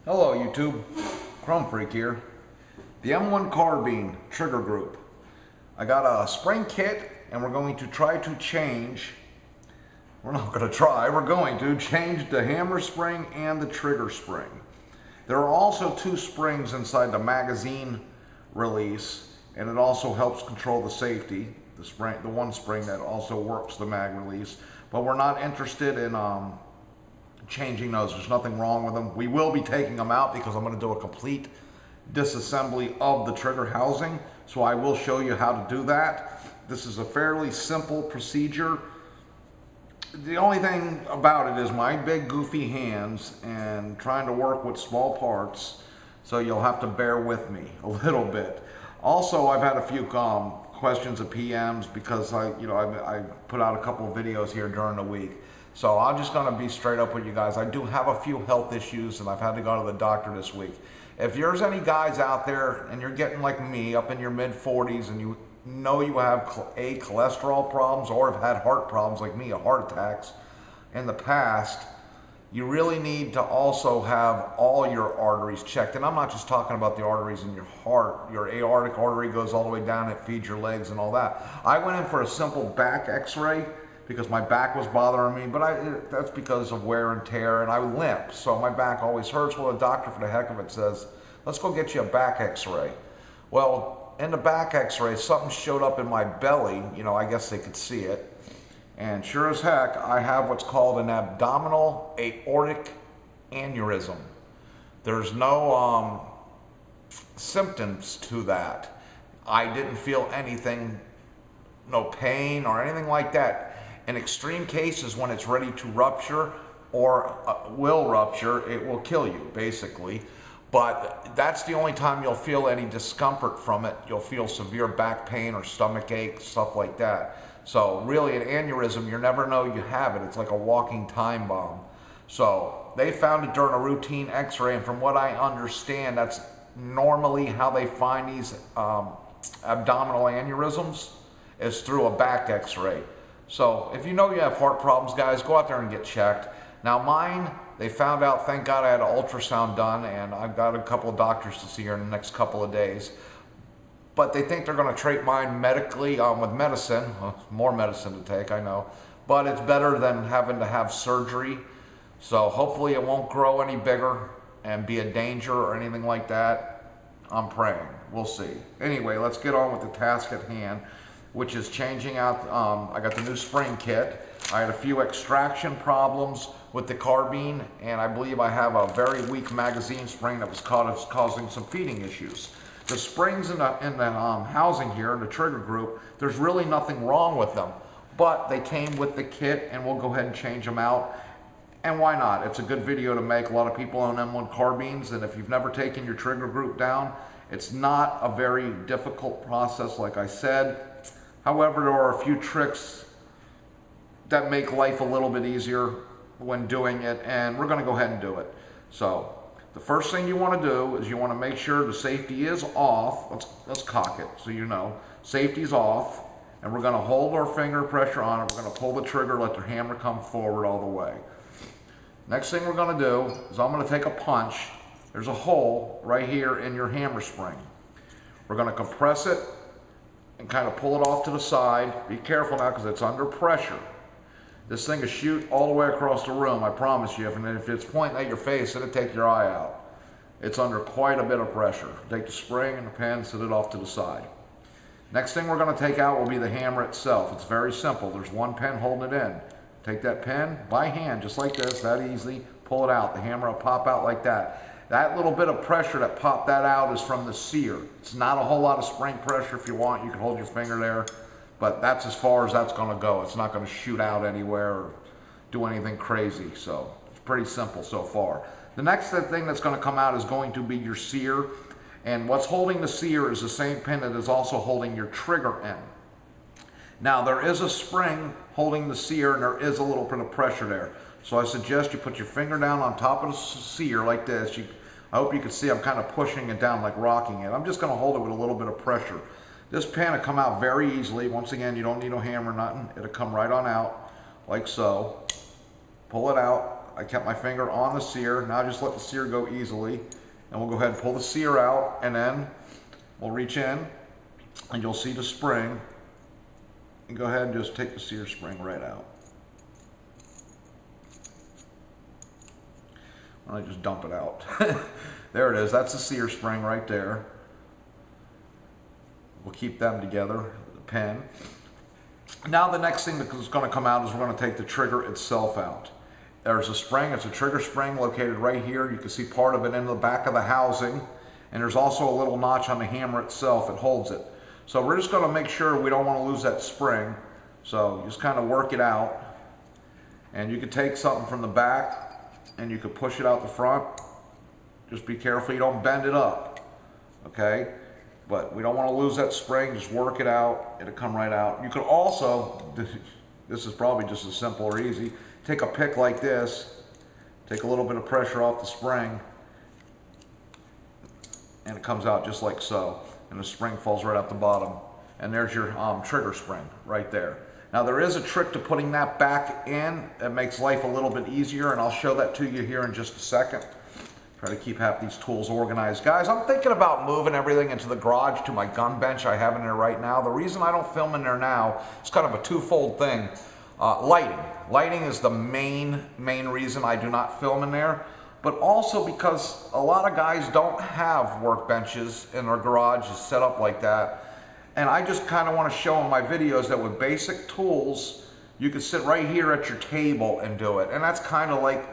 Hello YouTube, Chrome Freak here. The M1 Carbine trigger group. I got a spring kit and we're going to try to change, we're going to change the hammer spring and the trigger spring. There are also two springs inside the magazine release, and it also helps control the safety. The one spring that also works the mag release, but we're not interested in changing those. There's nothing wrong with them. We will be taking them out because I'm going to do a complete disassembly of the trigger housing, so I will show you how to do that. This is a fairly simple procedure. The only thing about it is my big goofy hands and trying to work with small parts, so you'll have to bear with me a little bit. Also, I've had a few questions of PMs because I put out a couple of videos here during the week. So I'm just going to be straight up with you guys. I do have a few health issues and I've had to go to the doctor this week. If there's any guys out there and you're getting like me up in your mid 40s and you know you have cholesterol problems or have had heart problems like me, heart attacks in the past, you really need to also have all your arteries checked. And I'm not just talking about the arteries in your heart. Your aortic artery goes all the way down, it feeds your legs and all that. I went in for a simple back x-ray because my back was bothering me, but that's because of wear and tear, and I limp, so my back always hurts. Well, the doctor, for the heck of it, says, let's go get you a back x-ray. Well, in the back x-ray, something showed up in my belly, I guess they could see it, and sure as heck, I have what's called an abdominal aortic aneurysm. There's no symptoms to that. I didn't feel anything, no pain or anything like that. In extreme cases, when it's ready to rupture or will rupture, it will kill you, basically. But that's the only time you'll feel any discomfort from it. You'll feel severe back pain or stomach ache, stuff like that. So really, an aneurysm, you never know you have it. It's like a walking time bomb. So they found it during a routine x-ray, and from what I understand, that's normally how they find these abdominal aneurysms, is through a back x-ray. So if you know you have heart problems, guys, go out there and get checked. Now mine, they found out, thank God I had an ultrasound done, and I've got a couple of doctors to see here in the next couple of days. But they think they're going to treat mine medically with medicine. More medicine to take, I know. But it's better than having to have surgery. So hopefully it won't grow any bigger and be a danger or anything like that. I'm praying. We'll see. Anyway, let's get on with the task at hand, which is changing out. I got the new spring kit. I had a few extraction problems with the carbine, and I believe I have a very weak magazine spring that was causing some feeding issues. The springs in the housing here, in the trigger group, there's really nothing wrong with them, but they came with the kit, and we'll go ahead and change them out. And why not? It's a good video to make. A lot of people own M1 carbines, and if you've never taken your trigger group down, it's not a very difficult process, like I said. However, there are a few tricks that make life a little bit easier when doing it, and we're going to go ahead and do it. So the first thing you want to do is you want to make sure the safety is off. Let's cock it so you know. Safety's off, and we're going to hold our finger pressure on it. We're going to pull the trigger, let the hammer come forward all the way. Next thing we're going to do is I'm going to take a punch. There's a hole right here in your hammer spring. We're going to compress it and kind of pull it off to the side. Be careful now because it's under pressure. This thing will shoot all the way across the room, I promise you. And if it's pointing at your face, it'll take your eye out. It's under quite a bit of pressure. Take the spring and the pin, set it off to the side. Next thing we're going to take out will be the hammer itself. It's very simple. There's one pin holding it in. Take that pin by hand, just like this, that easily. Pull it out. The hammer will pop out like that. That little bit of pressure that popped that out is from the Seer. It's not a whole lot of spring pressure. If you want, you can hold your finger there, but that's as far as that's going to go. It's not going to shoot out anywhere or do anything crazy, so it's pretty simple so far. The next thing that's going to come out is going to be your Seer, and what's holding the Seer is the same pin that is also holding your trigger in. Now, there is a spring holding the Seer, and there is a little bit of pressure there. So I suggest you put your finger down on top of the Seer like this. I hope you can see I'm kind of pushing it down, like rocking it. I'm just going to hold it with a little bit of pressure. This pin will come out very easily. Once again, you don't need a hammer or nothing. It'll come right on out, like so. Pull it out. I kept my finger on the Seer. Now just let the Seer go easily. And we'll go ahead and pull the Seer out, and then we'll reach in and you'll see the spring. And go ahead and just take the Seer spring right out. I just dump it out. There it is. That's the Seer spring right there. We'll keep them together with the pen. Now the next thing that's going to come out is we're going to take the trigger itself out. There's a spring. It's a trigger spring located right here. You can see part of it in the back of the housing. And there's also a little notch on the hammer itself. It holds it. So we're just going to make sure we don't want to lose that spring. So just kind of work it out. And you could take something from the back and you could push it out the front. Just be careful you don't bend it up. Okay? But we don't want to lose that spring. Just work it out. It'll come right out. You could also, this is probably just as simple or easy, take a pick like this, take a little bit of pressure off the spring, and it comes out just like so. And the spring falls right out the bottom. And there's your trigger spring right there. Now there is a trick to putting that back in that makes life a little bit easier, and I'll show that to you here in just a second. Try to keep half these tools organized. Guys, I'm thinking about moving everything into the garage to my gun bench I have in there right now. The reason I don't film in there now is kind of a twofold thing. Lighting. Lighting is the main reason I do not film in there. But also because a lot of guys don't have workbenches in their garages set up like that. And I just kind of want to show in my videos that with basic tools, you can sit right here at your table and do it. And that's kind of like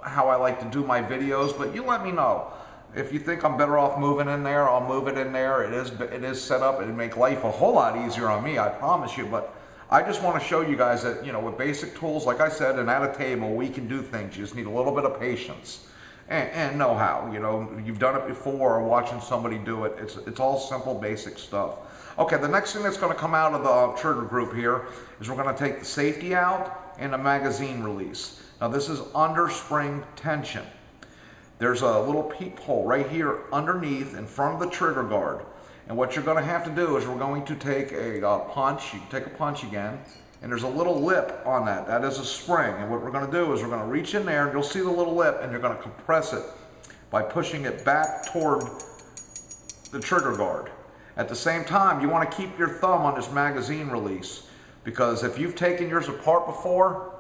how I like to do my videos, but you let me know. If you think I'm better off moving in there, I'll move it in there. It is set up. It'd make life a whole lot easier on me, I promise you. But I just want to show you guys that, you know, with basic tools, like I said, and at a table, we can do things. You just need a little bit of patience and know-how. You know, you've done it before or watching somebody do it. It's all simple, basic stuff. Okay, the next thing that's going to come out of the trigger group here is we're going to take the safety out and the magazine release. Now this is under spring tension. There's a little peephole right here underneath in front of the trigger guard. And what you're going to have to do is we're going to take a punch. You can take a punch again. And there's a little lip on that. That is a spring. And what we're going to do is we're going to reach in there and you'll see the little lip and you're going to compress it by pushing it back toward the trigger guard. At the same time, you want to keep your thumb on this magazine release, because if you've taken yours apart before,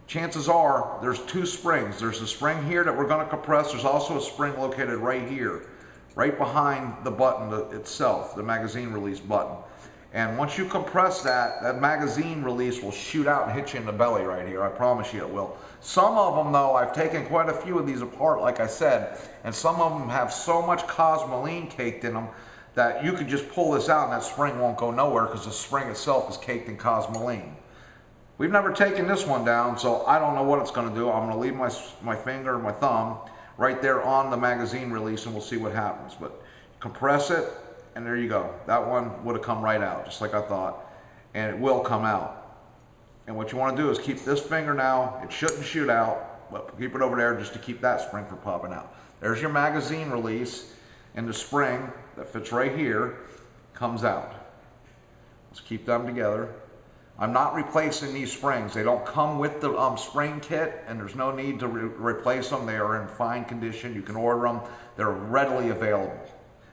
chances are there's two springs. There's a spring here that we're going to compress. There's also a spring located right here, right behind the button itself, the magazine release button. And once you compress that, that magazine release will shoot out and hit you in the belly right here. I promise you it will. Some of them, though, I've taken quite a few of these apart, like I said, and some of them have so much cosmoline caked in them that you could just pull this out and that spring won't go nowhere because the spring itself is caked in cosmoline. We've never taken this one down, so I don't know what it's going to do. I'm going to leave my finger, my thumb, right there on the magazine release, and we'll see what happens. But compress it, and there you go. That one would have come right out, just like I thought, and it will come out. And what you want to do is keep this finger now. It shouldn't shoot out, but keep it over there just to keep that spring from popping out. There's your magazine release, and the spring that fits right here comes out. Let's keep them together. I'm not replacing these springs. They don't come with the spring kit, and there's no need to replace them. They are in fine condition. You can order them. They're readily available.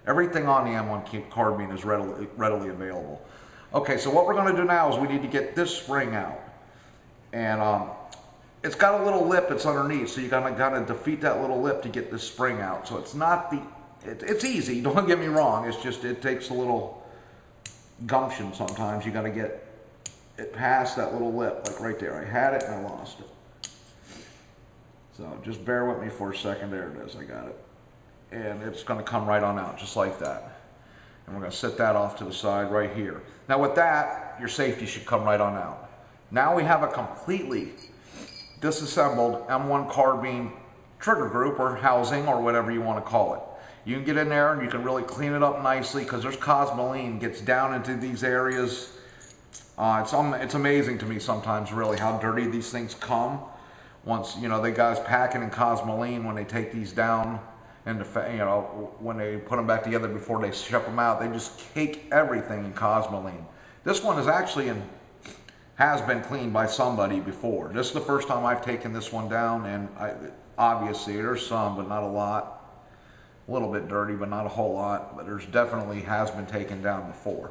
Everything on the M1 Carbine is readily available. Okay, so what we're going to do now is we need to get this spring out. And it's got a little lip that's underneath, so you gotta defeat that little lip to get this spring out. So it's not the, it's easy, don't get me wrong. It's just, it takes a little gumption sometimes. You gotta get it past that little lip, like right there. I had it and I lost it. So just bear with me for a second. There it is, I got it. And it's gonna come right on out, just like that. And we're gonna set that off to the side right here. Now with that, your safety should come right on out. Now we have a completely disassembled M1 Carbine trigger group or housing or whatever you want to call it. You can get in there and you can really clean it up nicely because there's cosmoline gets down into these areas. It's amazing to me sometimes really how dirty these things come. Once, you know, they guys packing in cosmoline when they take these down and, you know, when they put them back together before they ship them out, they just cake everything in cosmoline. This one is actually in has been cleaned by somebody before. This is the first time I've taken this one down, and obviously there's some, but not a lot. A little bit dirty, but not a whole lot. But there's definitely has been taken down before.